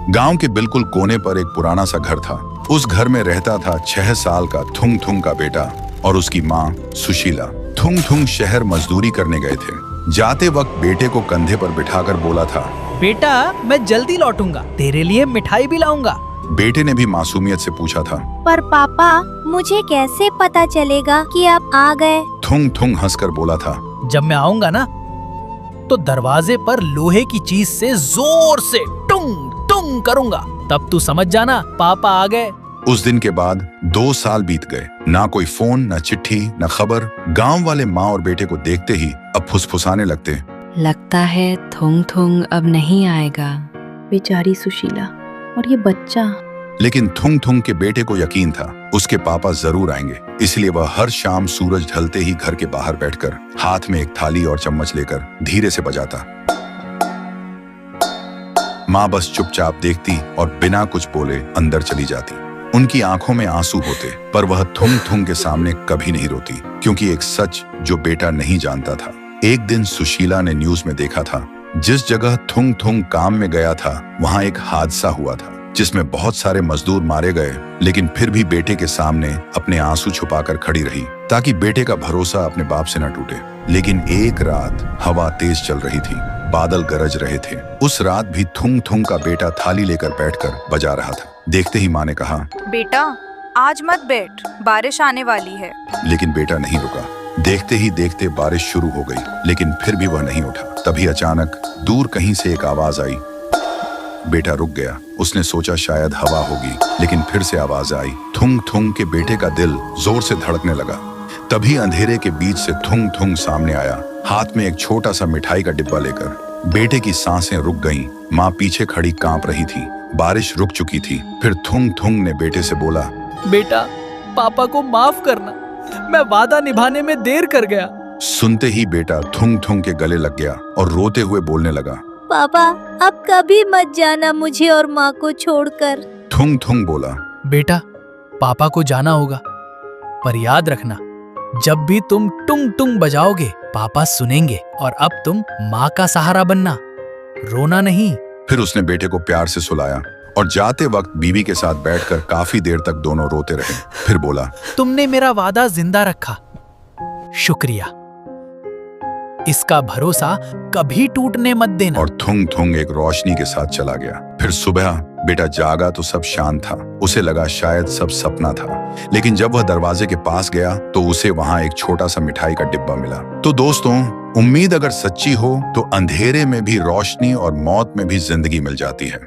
गांव के बिल्कुल कोने पर एक पुराना सा घर था। उस घर में रहता था 6 साल का थुंग थुंग का बेटा और उसकी माँ सुशीला। थुंग थुंग शहर मजदूरी करने गए थे। जाते वक्त बेटे को कंधे पर बिठाकर बोला था, बेटा मैं जल्दी लौटूंगा, तेरे लिए मिठाई भी लाऊंगा। बेटे ने भी मासूमियत से पूछा था, पर पापा मुझे कैसे पता चलेगा कि आप आ गए? थुंग थुंग हंसकर बोला था, जब मैं आऊंगा ना तो दरवाजे पर लोहे की चीज से जोर से टुंग टुंग करूंगा, तब तू समझ जाना पापा आ गए। उस दिन के बाद 2 साल बीत गए। ना कोई फोन, ना चिट्ठी, ना खबर। गांव वाले माँ और बेटे को देखते ही अब फुसफुसाने लगते, लगता है थुंग थुंग अब नहीं आएगा। बेचारी सुशीला और ये बच्चा। लेकिन थुंग थुंग के बेटे को यकीन था उसके पापा जरूर आएंगे। इसलिए वह हर शाम सूरज ढलते ही घर के बाहर बैठकर हाथ में एक थाली और चम्मच लेकर धीरे से बजाता। माँ बस चुपचाप देखती और बिना कुछ बोले अंदर चली जाती। उनकी आंखों में आंसू होते, पर वह थुंग थुंग के सामने कभी नहीं रोती, क्योंकि एक सच जो बेटा नहीं जानता था। एक दिन सुशीला ने न्यूज में देखा था, जिस जगह थुंग थुंग काम में गया था वहां एक हादसा हुआ था, जिसमें बहुत सारे मजदूर मारे गए। लेकिन फिर भी बेटे के सामने अपने आंसू छुपाकर खड़ी रही, ताकि बेटे का भरोसा अपने बाप से न टूटे। लेकिन एक रात हवा तेज चल रही थी, बादल गरज रहे थे। उस रात भी थुंग थुंग का बेटा थाली लेकर बैठकर बजा रहा था। देखते ही माँ ने कहा, बेटा आज मत बैठ, बारिश आने वाली है। लेकिन बेटा नहीं रुका। देखते ही देखते बारिश शुरू हो गई, लेकिन फिर भी वह नहीं उठा। तभी अचानक दूर कहीं से एक आवाज आई। बेटा रुक गया। उसने सोचा शायद हवा होगी, लेकिन फिर से आवाज आई। थुंग थुंग के बेटे का दिल जोर से धड़कने लगा। तभी अंधेरे के बीच से थुंग थुंग सामने आया, हाथ में एक छोटा सा मिठाई का डिब्बा लेकर। बेटे की सांसें रुक गईं। माँ पीछे खड़ी कांप रही थी। बारिश रुक चुकी थी। फिर थुंग थुंग ने बेटे से बोला, बेटा पापा को माफ करना, मैं वादा निभाने में देर कर गया। सुनते ही बेटा थुंग थुंग के गले लग गया और रोते हुए बोलने लगा, पापा अब कभी मत जाना मुझे और माँ को छोड़कर। थुंग थुंग बोला, बेटा पापा को जाना होगा, पर याद रखना जब भी तुम टुंग टुंग बजाओगे पापा सुनेंगे, और अब तुम माँ का सहारा बनना, रोना नहीं। फिर उसने बेटे को प्यार से सुलाया और जाते वक्त बीवी के साथ बैठकर काफी देर तक दोनों रोते रहे। फिर बोला, तुमने मेरा वादा जिंदा रखा, शुक्रिया। इसका भरोसा कभी टूटने मत देना। और थुंग थुंग एक रोशनी के साथ चला गया। फिर सुबह बेटा जागा तो सब शांत था। उसे लगा शायद सब सपना था, लेकिन जब वह दरवाजे के पास गया तो उसे वहां एक छोटा सा मिठाई का डिब्बा मिला। तो दोस्तों, उम्मीद अगर सच्ची हो तो अंधेरे में भी रोशनी और मौत में भी जिंदगी मिल जाती है।